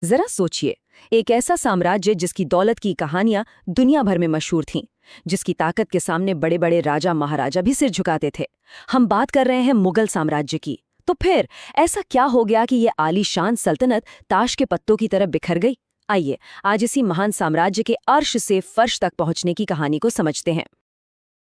जरा सोचिए, एक ऐसा साम्राज्य जिसकी दौलत की कहानियां दुनिया भर में मशहूर थीं, जिसकी ताकत के सामने बड़े बड़े राजा महाराजा भी सिर झुकाते थे। हम बात कर रहे हैं मुगल साम्राज्य की। तो फिर ऐसा क्या हो गया कि ये आलीशान सल्तनत ताश के पत्तों की तरह बिखर गई? आइए आज इसी महान साम्राज्य के अर्श से फर्श तक पहुंचने की कहानी को समझते हैं।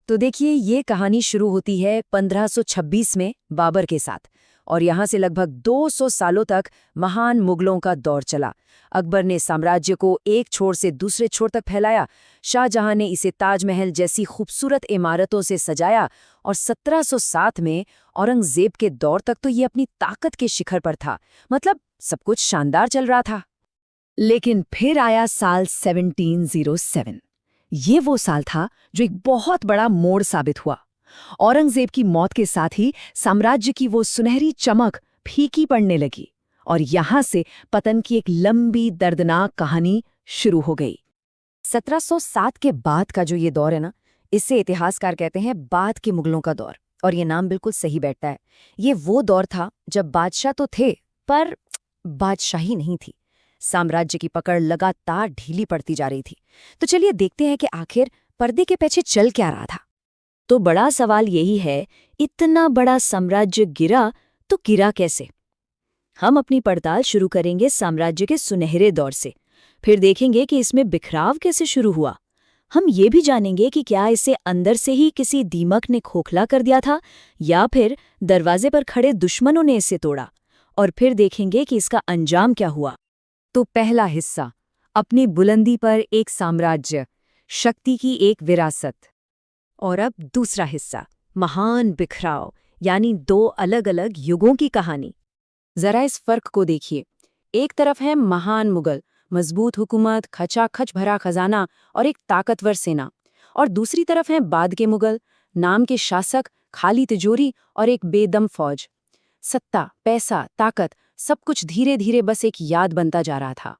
तो देखिए, ये कहानी शुरू होती है 1526 में बाबर के साथ, और यहाँ से लगभग 200 सालों तक महान मुगलों का दौर चला। अकबर ने साम्राज्य को एक छोर से दूसरे छोर तक फैलाया। शाहजहां ने इसे ताजमहल जैसी खूबसूरत इमारतों से सजाया, और 1707 में औरंगजेब के दौर तक तो ये अपनी ताकत के शिखर पर था। मतलब सब कुछ शानदार चल रहा था। लेकिन फिर आया साल 1707। ये वो साल था जो एक बहुत बड़ा मोड़ साबित हुआ। औरंगजेब की मौत के साथ ही साम्राज्य की वो सुनहरी चमक फीकी पड़ने लगी, और यहां से पतन की एक लंबी दर्दनाक कहानी शुरू हो गई। 1707 के बाद का जो ये दौर है ना, इसे इतिहासकार कहते हैं बाद के मुगलों का दौर, और ये नाम बिल्कुल सही बैठता है। ये वो दौर था जब बादशाह तो थे, पर बादशाही नहीं थी। साम्राज्य की पकड़ लगातार ढीली पड़ती जा रही थी। तो चलिए देखते हैं कि आखिर पर्दे के पीछे चल क्या रहा था। तो बड़ा सवाल यही है, इतना बड़ा साम्राज्य गिरा तो गिरा कैसे? हम अपनी पड़ताल शुरू करेंगे साम्राज्य के सुनहरे दौर से, फिर देखेंगे कि इसमें बिखराव कैसे शुरू हुआ। हम ये भी जानेंगे कि क्या इसे अंदर से ही किसी दीमक ने खोखला कर दिया था, या फिर दरवाजे पर खड़े दुश्मनों ने इसे तोड़ा। और फिर देखेंगे कि इसका अंजाम क्या हुआ। तो पहला हिस्सा, अपनी बुलंदी पर एक साम्राज्य, शक्ति की एक विरासत। और अब दूसरा हिस्सा, महान बिखराव, यानी दो अलग अलग युगों की कहानी। जरा इस फर्क को देखिए। एक तरफ है महान मुगल, मजबूत हुकूमत, खचाखच भरा खजाना और एक ताकतवर सेना। और दूसरी तरफ है बाद के मुगल, नाम के शासक, खाली तिजोरी और एक बेदम फौज। सत्ता, पैसा, ताकत, सब कुछ धीरे धीरे बस एक याद बनता जा रहा था।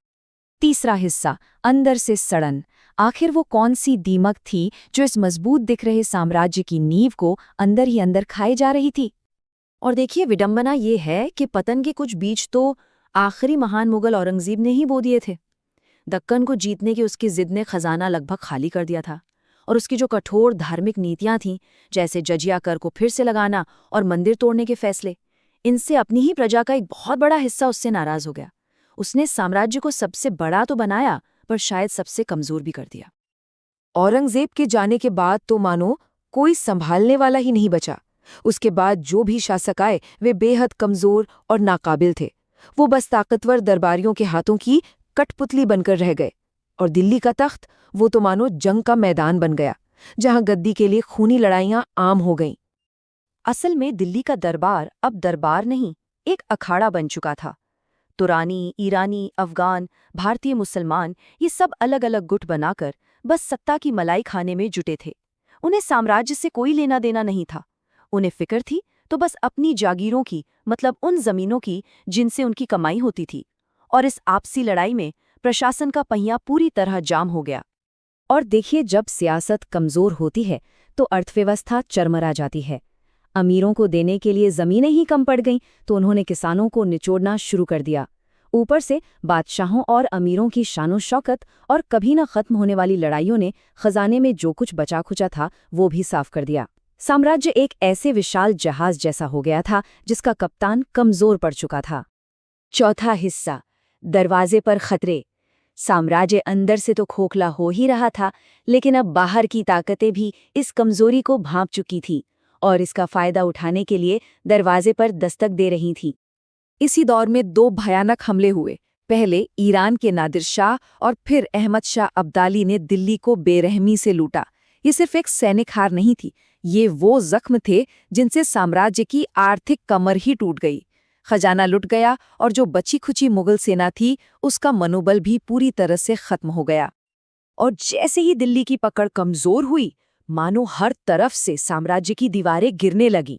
तीसरा हिस्सा, अंदर से सड़न। आखिर वो कौन सी दीमक थी जो इस मजबूत दिख रहे साम्राज्य की नींव को अंदर ही अंदर खाए जा रही थी? और देखिए, विडंबना ये है कि पतन के कुछ बीज तो आखिरी महान मुगल औरंगजेब ने ही बो दिए थे। दक्कन को जीतने की उसकी जिद ने खजाना लगभग खाली कर दिया था, और उसकी जो कठोर धार्मिक नीतियां थीं, जैसे जजिया कर को फिर से लगाना और मंदिर तोड़ने के फैसले, इनसे अपनी ही प्रजा का एक बहुत बड़ा हिस्सा उससे नाराज हो गया। उसने साम्राज्य को सबसे बड़ा तो बनाया, पर शायद सबसे कमजोर भी कर दिया। औरंगजेब के जाने के बाद तो मानो कोई संभालने वाला ही नहीं बचा। उसके बाद जो भी शासक आए वे बेहद कमजोर और नाकाबिल थे। वो बस ताकतवर दरबारियों के हाथों की कठपुतली बनकर रह गए। और दिल्ली का तख्त, वो तो मानो जंग का मैदान बन गया, जहां गद्दी के लिए खूनी लड़ाइयां आम हो गईं। असल में दिल्ली का दरबार अब दरबार नहीं, एक अखाड़ा बन चुका था। तुरानी, ईरानी, अफगान, भारतीय मुसलमान, ये सब अलग अलग गुट बनाकर बस सत्ता की मलाई खाने में जुटे थे। उन्हें साम्राज्य से कोई लेना देना नहीं था। उन्हें फिक्र थी तो बस अपनी जागीरों की, मतलब उन जमीनों की जिनसे उनकी कमाई होती थी। और इस आपसी लड़ाई में प्रशासन का पहिया पूरी तरह जाम हो गया। और देखिए, जब सियासत कमजोर होती है तो अर्थव्यवस्था चरमरा जाती है। अमीरों को देने के लिए जमीनें ही कम पड़ गईं, तो उन्होंने किसानों को निचोड़ना शुरू कर दिया। ऊपर से बादशाहों और अमीरों की शानो शौकत और कभी न खत्म होने वाली लड़ाइयों ने खजाने में जो कुछ बचा खुचा था वो भी साफ कर दिया। साम्राज्य एक ऐसे विशाल जहाज जैसा हो गया था जिसका कप्तान कमजोर पड़ चुका था। चौथा हिस्सा, दरवाजे पर खतरे। साम्राज्य अंदर से तो खोखला हो ही रहा था, लेकिन अब बाहर की ताकतें भी इस कमजोरी को भांप चुकी थी और इसका फायदा उठाने के लिए दरवाजे पर दस्तक दे रही थीं। इसी दौर में दो भयानक हमले हुए। पहले ईरान के नादिर शाह और फिर अहमद शाह अब्दाली ने दिल्ली को बेरहमी से लूटा। ये सिर्फ एक सैनिक हार नहीं थी, ये वो जख्म थे जिनसे साम्राज्य की आर्थिक कमर ही टूट गई। खजाना लुट गया और जो बची खुची मुगल सेना थी उसका मनोबल भी पूरी तरह से खत्म हो गया। और जैसे ही दिल्ली की पकड़ कमजोर हुई, मानो हर तरफ से साम्राज्य की दीवारें गिरने लगीं।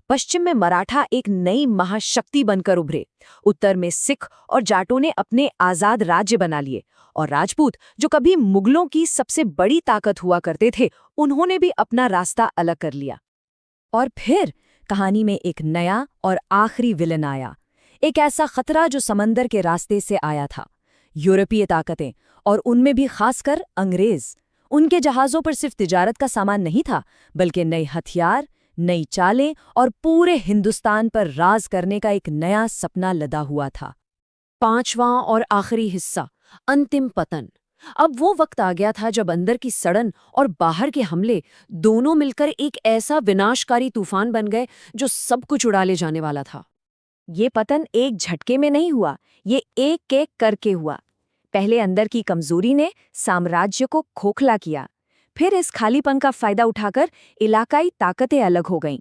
पश्चिम में मराठा एक नई महाशक्ति बनकर उभरे, उत्तर में सिख और जाटों ने अपने आजाद राज्य बना लिए, और राजपूत, जो कभी मुगलों की सबसे बड़ी ताकत हुआ करते थे, उन्होंने भी अपना रास्ता अलग कर लिया। और फिर कहानी में एक नया और आखिरी विलन आया, एक ऐसा खतरा जो समंदर के रास्ते से आया था। यूरोपीय ताकतें, और उनमें भी खासकर अंग्रेज। उनके जहाज़ों पर सिर्फ तिजारत का सामान नहीं था, बल्कि नए हथियार, नई चालें और पूरे हिंदुस्तान पर राज करने का एक नया सपना लदा हुआ था। पांचवां और आखिरी हिस्सा, अंतिम पतन। अब वो वक्त आ गया था जब अंदर की सड़न और बाहर के हमले दोनों मिलकर एक ऐसा विनाशकारी तूफान बन गए जो सब कुछ उड़ा ले जाने वाला था। ये पतन एक झटके में नहीं हुआ, ये एक एक करके हुआ। पहले अंदर की कमजोरी ने साम्राज्य को खोखला किया, फिर इस खालीपन का फायदा उठाकर इलाकाई ताकतें अलग हो गईं।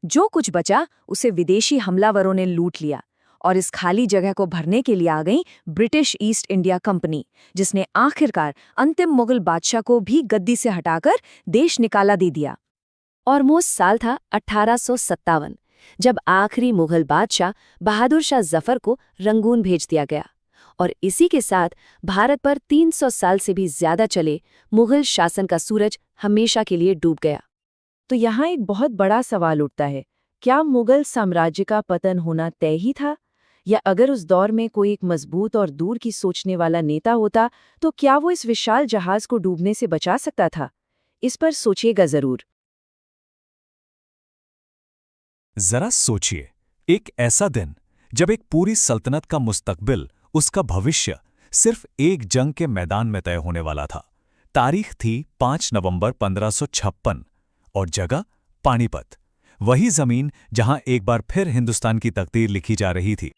जो कुछ बचा उसे विदेशी हमलावरों ने लूट लिया, और इस खाली जगह को भरने के लिए आ गई ब्रिटिश ईस्ट इंडिया कंपनी, जिसने आखिरकार अंतिम मुगल बादशाह को भी गद्दी से हटाकर देश निकाला दे दिया। ऑलमोस्ट साल था 1857, जब आखिरी मुगल बादशाह बहादुर शाह जफर को रंगून भेज दिया गया, और इसी के साथ भारत पर 300 साल से भी ज्यादा चले मुगल शासन का सूरज हमेशा के लिए डूब गया। तो यहाँ एक बहुत बड़ा सवाल उठता है, क्या मुगल साम्राज्य का पतन होना तय ही था? या अगर उस दौर में कोई एक मजबूत और दूर की सोचने वाला नेता होता, तो क्या वो इस विशाल जहाज को डूबने से बचा सकता था? इस पर सोचिएगा जरूर। जरा सोचिए, एक ऐसा दिन जब एक पूरी सल्तनत का मुस्तकबिल, उसका भविष्य सिर्फ एक जंग के मैदान में तय होने वाला था। तारीख थी 5 नवंबर 1556 और जगह पानीपत, वही जमीन जहां एक बार फिर हिंदुस्तान की तकदीर लिखी जा रही थी।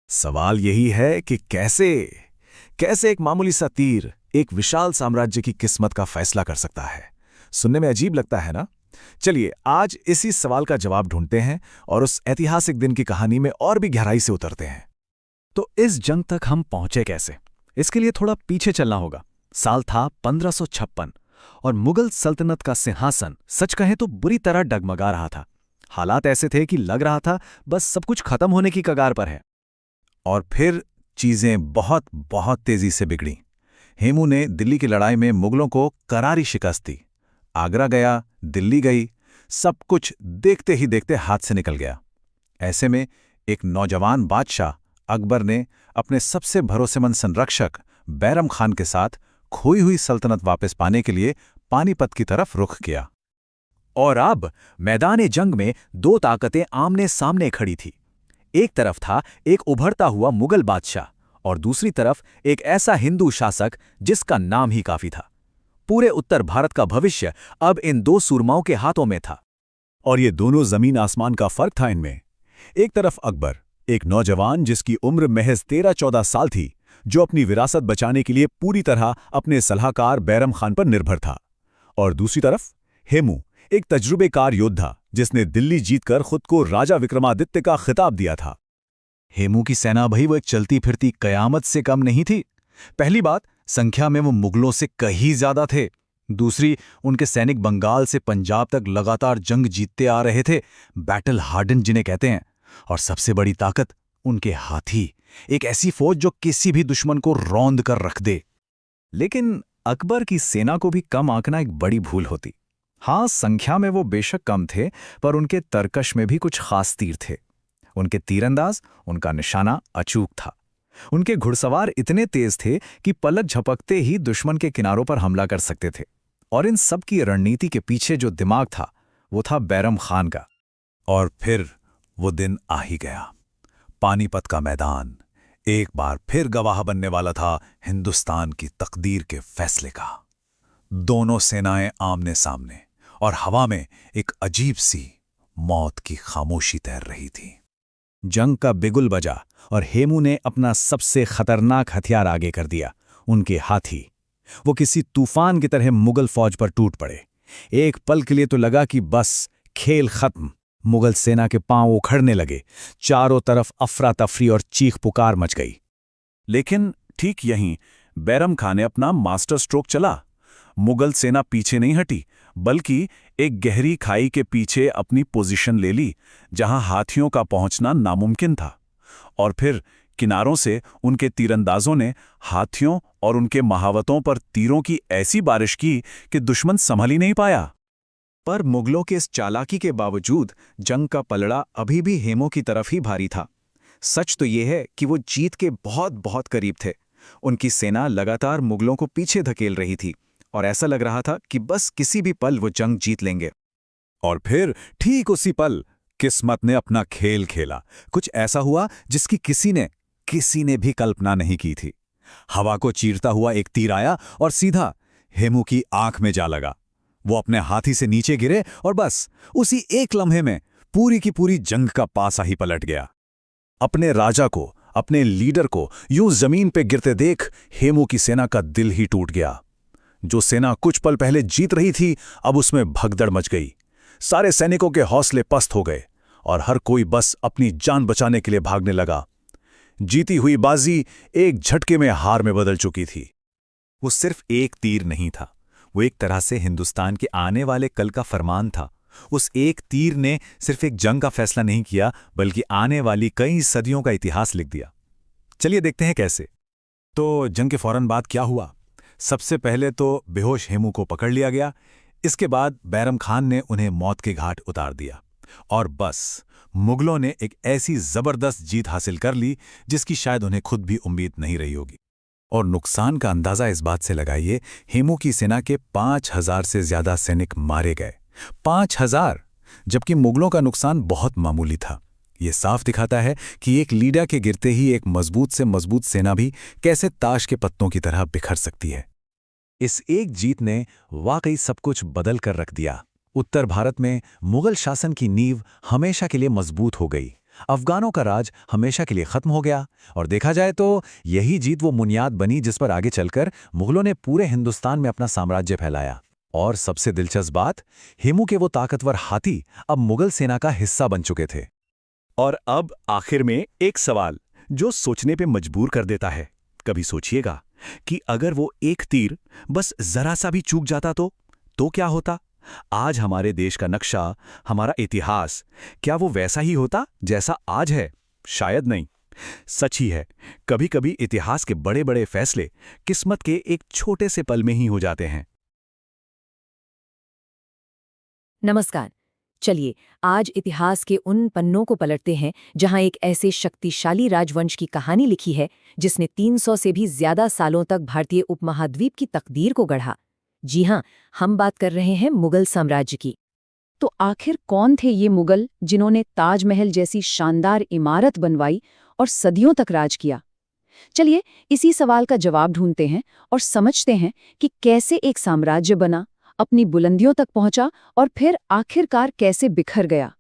सवाल यही है कि कैसे एक मामूली सा तीर एक विशाल साम्राज्य की किस्मत का फैसला कर सकता है। सुनने में अजीब लगता है ना? चलिए आज इसी सवाल का जवाब ढूंढते हैं और उस ऐतिहासिक दिन की कहानी में और भी गहराई से उतरते हैं। तो इस जंग तक हम पहुंचे कैसे? इसके लिए थोड़ा पीछे चलना होगा। साल था 1556 और मुगल सल्तनत का सिंहासन सच कहें तो बुरी तरह डगमगा रहा था। हालात ऐसे थे कि लग रहा था बस सब कुछ खत्म होने की कगार पर है। और फिर चीजें बहुत बहुत तेजी से बिगड़ी। हेमू ने दिल्ली की लड़ाई में मुगलों को करारी शिकस्त दी। आगरा गया, दिल्ली गई, सब कुछ देखते ही देखते हाथ से निकल गया। ऐसे में एक नौजवान बादशाह अकबर ने अपने सबसे भरोसेमंद संरक्षक बैरम खान के साथ खोई हुई सल्तनत वापस पाने के लिए पानीपत की तरफ रुख किया। और अब मैदान जंग में दो ताकतें आमने सामने खड़ी थी। एक तरफ था एक उभरता हुआ मुगल बादशाह और दूसरी तरफ एक ऐसा हिंदू शासक जिसका नाम ही काफी था। पूरे उत्तर भारत का भविष्य अब इन दो सूरमाओं के हाथों में था। और ये दोनों जमीन आसमान का फर्क था इनमें। एक तरफ अकबर, एक नौजवान जिसकी उम्र महज 13-14 साल थी, जो अपनी विरासत बचाने के लिए पूरी तरह अपने सलाहकार बैरम खान पर निर्भर था। और दूसरी तरफ हेमू, एक तजुर्बेकार योद्धा जिसने दिल्ली जीतकर खुद को राजा विक्रमादित्य का खिताब दिया था। हेमू की सेना भई वो एक चलती फिरती कयामत से कम नहीं थी। पहली बात, संख्या में वो मुगलों से कहीं ज्यादा थे। दूसरी, उनके सैनिक बंगाल से पंजाब तक लगातार जंग जीतते आ रहे थे, बैटल हार्डन जिन्हें कहते हैं। और सबसे बड़ी ताकत उनके हाथी, एक ऐसी फौज जो किसी भी दुश्मन को रौंद कर रख दे। लेकिन अकबर की सेना को भी कम आंकना एक बड़ी भूल होती। हाँ, संख्या में वो बेशक कम थे, पर उनके तरकश में भी कुछ खास तीर थे। उनके तीरंदाज, उनका निशाना अचूक था। उनके घुड़सवार इतने तेज थे कि पलक झपकते ही दुश्मन के किनारों पर हमला कर सकते थे। और इन सब की रणनीति के पीछे जो दिमाग था, वो था बैरम खान का। और फिर वो दिन आ ही गया। पानीपत का मैदान एक बार फिर गवाह बनने वाला था हिंदुस्तान की तकदीर के फैसले का। दोनों सेनाएं आमने सामने, और हवा में एक अजीब सी मौत की खामोशी तैर रही थी। जंग का बिगुल बजा और हेमू ने अपना सबसे खतरनाक हथियार आगे कर दिया, उनके हाथी। वो किसी तूफान की तरह मुगल फौज पर टूट पड़े। एक पल के लिए तो लगा कि बस खेल खत्म। मुगल सेना के पांव उखड़ने लगे, चारों तरफ अफरा तफरी और चीख पुकार मच गई। लेकिन ठीक यहीं बैरम खान ने अपना मास्टर स्ट्रोक चला। मुगल सेना पीछे नहीं हटी, बल्कि एक गहरी खाई के पीछे अपनी पोजीशन ले ली, जहां हाथियों का पहुंचना नामुमकिन था। और फिर किनारों से उनके तीरंदाजों ने हाथियों और उनके महावतों पर तीरों की ऐसी बारिश की कि दुश्मन संभल ही नहीं पाया। पर मुगलों के इस चालाकी के बावजूद जंग का पलड़ा अभी भी हेमू की तरफ ही भारी था। सच तो ये है कि वो जीत के बहुत बहुत करीब थे। उनकी सेना लगातार मुगलों को पीछे धकेल रही थी और ऐसा लग रहा था कि बस किसी भी पल वो जंग जीत लेंगे। और फिर ठीक उसी पल किस्मत ने अपना खेल खेला। कुछ ऐसा हुआ जिसकी किसी ने भी कल्पना नहीं की थी। हवा को चीरता हुआ एक तीर आया और सीधा हेमू की आंख में जा लगा। वो अपने हाथी से नीचे गिरे और बस उसी एक लम्हे में पूरी की पूरी जंग का पासा ही पलट गया। अपने राजा को, अपने लीडर को यूं जमीन पे गिरते देख हेमू की सेना का दिल ही टूट गया। जो सेना कुछ पल पहले जीत रही थी, अब उसमें भगदड़ मच गई। सारे सैनिकों के हौसले पस्त हो गए और हर कोई बस अपनी जान बचाने के लिए भागने लगा। जीती हुई बाजी एक झटके में हार में बदल चुकी थी। वो सिर्फ एक तीर नहीं था, वो एक तरह से हिंदुस्तान के आने वाले कल का फरमान था। उस एक तीर ने सिर्फ एक जंग का फैसला नहीं किया, बल्कि आने वाली कई सदियों का इतिहास लिख दिया। चलिए देखते हैं कैसे। तो जंग के फौरन बाद क्या हुआ? सबसे पहले तो बेहोश हेमू को पकड़ लिया गया। इसके बाद बैरम खान ने उन्हें मौत के घाट उतार दिया और बस मुगलों ने एक ऐसी जबरदस्त जीत हासिल कर ली जिसकी शायद उन्हें खुद भी उम्मीद नहीं रही होगी। और नुकसान का अंदाजा इस बात से लगाइए, हेमू की सेना के 5000 से ज्यादा सैनिक मारे गए। 5000, जबकि मुगलों का नुकसान बहुत मामूली था। ये साफ दिखाता है कि एक लीडर के गिरते ही एक मजबूत से मजबूत सेना भी कैसे ताश के पत्तों की तरह बिखर सकती है। इस एक जीत ने वाकई सब कुछ बदल कर रख दिया। उत्तर भारत में मुगल शासन की नींव हमेशा के लिए मजबूत हो गई। अफगानों का राज हमेशा के लिए खत्म हो गया और देखा जाए तो यही जीत वो बुनियाद बनी जिस पर आगे चलकर मुगलों ने पूरे हिंदुस्तान में अपना साम्राज्य फैलाया। और सबसे दिलचस्प बात, हेमू के वो ताकतवर हाथी अब मुगल सेना का हिस्सा बन चुके थे। और अब आखिर में एक सवाल जो सोचने पे मजबूर कर देता है। कभी सोचिएगा कि अगर वो एक तीर बस जरा सा भी चूक जाता तो क्या होता? आज हमारे देश का नक्शा, हमारा इतिहास, क्या वो वैसा ही होता जैसा आज है? शायद नहीं। सच ही है, कभी-कभी इतिहास के बड़े-बड़े फैसले किस्मत के एक छोटे से पल में ही हो जाते हैं। नमस्कार। चलिए आज इतिहास के उन पन्नों को पलटते हैं जहां एक ऐसे शक्तिशाली राजवंश की कहानी लिखी है जिसने 300 से भी ज्यादा सालों तक भारतीय उपमहाद्वीप की तकदीर को गढ़ा। जी हां, हम बात कर रहे हैं मुगल साम्राज्य की। तो आखिर कौन थे ये मुगल जिन्होंने ताजमहल जैसी शानदार इमारत बनवाई और सदियों तक राज किया? चलिए इसी सवाल का जवाब ढूंढते हैं और समझते हैं कि कैसे एक साम्राज्य बना, अपनी बुलंदियों तक पहुंचा और फिर आखिरकार कैसे बिखर गया।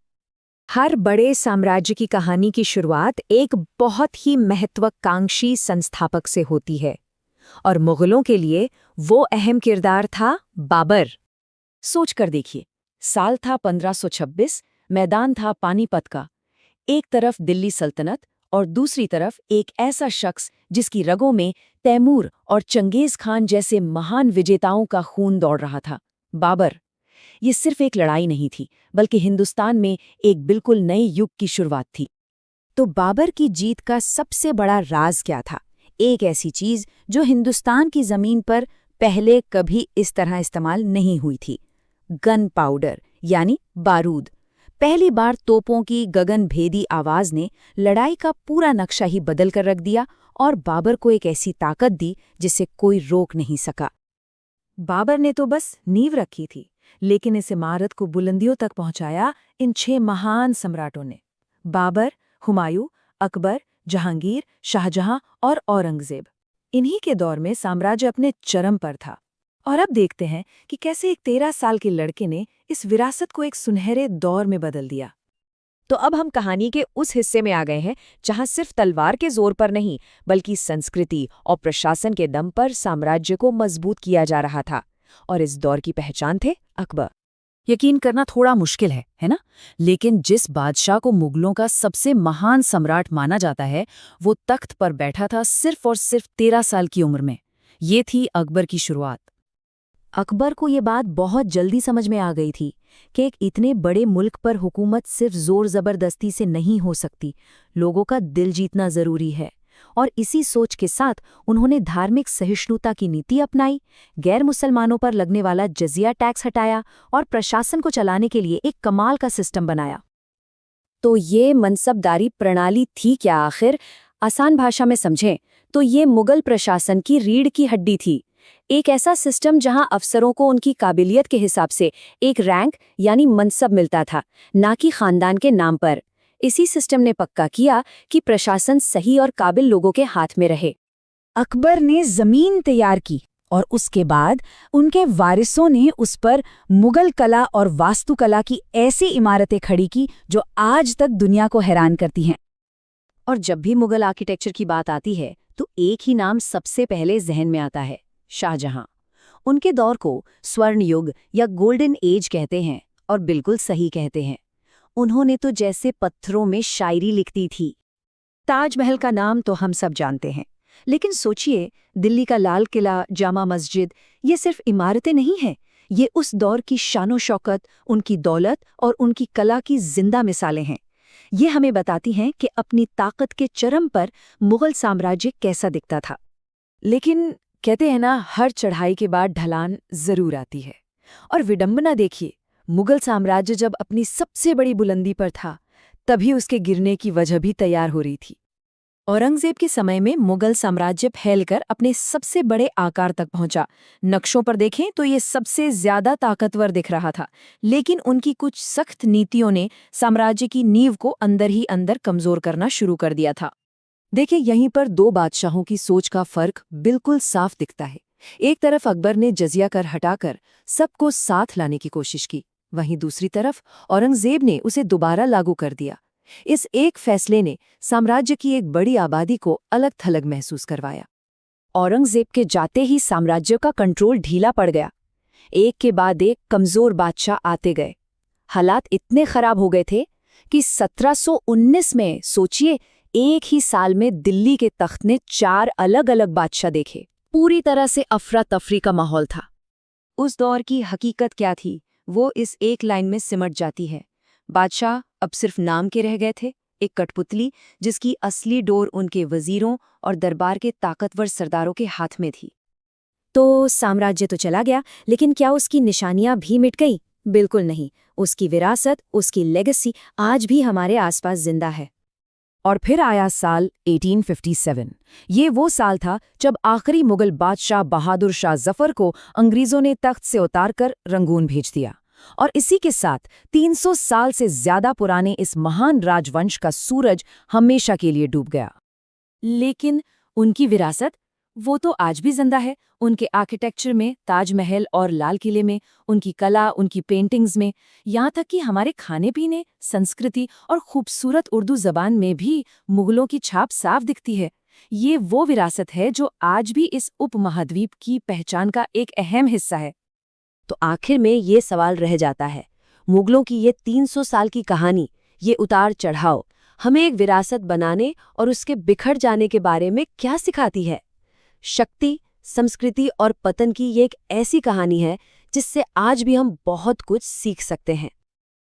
हर बड़े साम्राज्य की कहानी की शुरुआत एक बहुत ही महत्वाकांक्षी संस्थापक से होती है और मुगलों के लिए वो अहम किरदार था बाबर। सोच कर देखिए, साल था 1526, मैदान था पानीपत का। एक तरफ दिल्ली सल्तनत और दूसरी तरफ एक ऐसा शख्स जिसकी रगों में तैमूर और चंगेज खान जैसे महान विजेताओं का खून दौड़ रहा था, बाबर। ये सिर्फ एक लड़ाई नहीं थी, बल्कि हिंदुस्तान में एक बिल्कुल नए युग की शुरुआत थी। तो बाबर की जीत का सबसे बड़ा राज क्या था? एक ऐसी चीज जो हिंदुस्तान की जमीन पर पहले कभी इस तरह इस्तेमाल नहीं हुई थी, गन पाउडर यानी बारूद। पहली बार तोपों की गगनभेदी आवाज ने लड़ाई का पूरा नक्शा ही बदल कर रख दिया और बाबर को एक ऐसी ताकत दी जिसे कोई रोक नहीं सका। बाबर ने तो बस नींव रखी थी, लेकिन इस इमारत को बुलंदियों तक पहुंचाया इन 6 महान सम्राटों ने: बाबर, हुमायूं, अकबर, जहांगीर, शाहजहां और औरंगजेब। इन्हीं के दौर में साम्राज्य अपने चरम पर था। और अब देखते हैं कि कैसे एक 13 साल के लड़के ने इस विरासत को एक सुनहरे दौर में बदल दिया। तो अब हम कहानी के उस हिस्से में आ गए हैं जहां सिर्फ तलवार के जोर पर नहीं, बल्कि संस्कृति और प्रशासन के दम पर साम्राज्य को मजबूत किया जा रहा था। और इस दौर की पहचान थे अकबर। यकीन करना थोड़ा मुश्किल है ना? लेकिन जिस बादशाह को मुगलों का सबसे महान सम्राट माना जाता है, वो तख्त पर बैठा था सिर्फ और सिर्फ 13 साल की उम्र में। ये थी अकबर की शुरुआत। अकबर को ये बात बहुत जल्दी समझ में आ गई थी कि एक इतने बड़े मुल्क पर हुकूमत सिर्फ जोर जबरदस्ती से नहीं हो सकती, लोगों का दिल जीतना जरूरी है। और इसी सोच के साथ उन्होंने धार्मिक सहिष्णुता की नीति अपनाई, गैर मुसलमानों पर लगने वाला जजिया टैक्स हटाया और प्रशासन को चलाने के लिए एक कमाल का सिस्टम बनाया। तो ये मनसबदारी प्रणाली थी क्या आखिर? आसान भाषा में समझें तो ये मुगल प्रशासन की रीढ़ की हड्डी थी। एक ऐसा सिस्टम जहां अफसरों को उनकी काबिलियत के हिसाब से एक रैंक यानी मनसब मिलता था, ना कि खानदान के नाम पर। इसी सिस्टम ने पक्का किया कि प्रशासन सही और काबिल लोगों के हाथ में रहे। अकबर ने जमीन तैयार की और उसके बाद उनके वारिसों ने उस पर मुगल कला और वास्तुकला की ऐसी इमारतें खड़ी की जो आज तक दुनिया को हैरान करती हैं। और जब भी मुगल आर्किटेक्चर की बात आती है तो एक ही नाम सबसे पहले जहन में आता है, शाहजहां। उनके दौर को स्वर्ण युग या गोल्डन एज कहते हैं, और बिल्कुल सही कहते हैं। उन्होंने तो जैसे पत्थरों में शायरी लिखती थी। ताजमहल का नाम तो हम सब जानते हैं, लेकिन सोचिए, दिल्ली का लाल किला, जामा मस्जिद, ये सिर्फ इमारतें नहीं हैं, ये उस दौर की शानो शौकत, उनकी दौलत और उनकी कला की जिंदा मिसालें हैं। ये हमें बताती हैं कि अपनी ताकत के चरम पर मुगल साम्राज्य कैसा दिखता था। लेकिन कहते हैं ना, हर चढ़ाई के बाद ढलान जरूर आती है। और विडंबना देखिए, मुगल साम्राज्य जब अपनी सबसे बड़ी बुलंदी पर था, तभी उसके गिरने की वजह भी तैयार हो रही थी। औरंगजेब के समय में मुगल साम्राज्य फैलकर अपने सबसे बड़े आकार तक पहुंचा। नक्शों पर देखें तो ये सबसे ज्यादा ताकतवर दिख रहा था, लेकिन उनकी कुछ सख्त नीतियों ने साम्राज्य की नींव को अंदर ही अंदर कमजोर करना शुरू कर दिया था। देखिए, यहीं पर दो बादशाहों की सोच का फर्क बिल्कुल साफ दिखता है। एक तरफ अकबर ने जजिया कर हटाकर सबको साथ लाने की कोशिश की, वहीं दूसरी तरफ औरंगजेब ने उसे दोबारा लागू कर दिया। इस एक फैसले ने साम्राज्य की एक बड़ी आबादी को अलग थलग महसूस करवाया। औरंगजेब के जाते ही साम्राज्य का कंट्रोल ढीला पड़ गया। एक के बाद एक कमजोर बादशाह आते गए। हालात इतने खराब हो गए थे कि 1719 में, सोचिए, एक ही साल में दिल्ली के तख्त ने 4 अलग अलग बादशाह देखे। पूरी तरह से अफरा तफरी का माहौल था। उस दौर की हकीकत क्या थी, वो इस एक लाइन में सिमट जाती है। बादशाह अब सिर्फ नाम के रह गए थे, एक कठपुतली जिसकी असली डोर उनके वजीरों और दरबार के ताकतवर सरदारों के हाथ में थी। तो साम्राज्य तो चला गया, लेकिन क्या उसकी निशानियां भी मिट गई? बिल्कुल नहीं। उसकी विरासत, उसकी लेगेसी आज भी हमारे आसपास जिंदा है। और फिर आया साल 1857। ये वो साल था जब आखिरी मुगल बादशाह बहादुर शाह जफर को अंग्रेजों ने तख्त से उतारकर रंगून भेज दिया। और इसी के साथ 300 साल से ज्यादा पुराने इस महान राजवंश का सूरज हमेशा के लिए डूब गया। लेकिन उनकी विरासत, वो तो आज भी जिंदा है। उनके आर्किटेक्चर में, ताजमहल और लाल किले में, उनकी कला, उनकी पेंटिंग्स में, यहाँ तक कि हमारे खाने पीने, संस्कृति और खूबसूरत उर्दू जबान में भी मुगलों की छाप साफ दिखती है। ये वो विरासत है जो आज भी इस उपमहाद्वीप की पहचान का एक अहम हिस्सा है। तो आखिर में ये सवाल रह जाता है, मुगलों की ये 300 साल की कहानी, ये उतार चढ़ाव, हमें एक विरासत बनाने और उसके बिखर जाने के बारे में क्या सिखाती है? शक्ति, संस्कृति और पतन की ये एक ऐसी कहानी है जिससे आज भी हम बहुत कुछ सीख सकते हैं।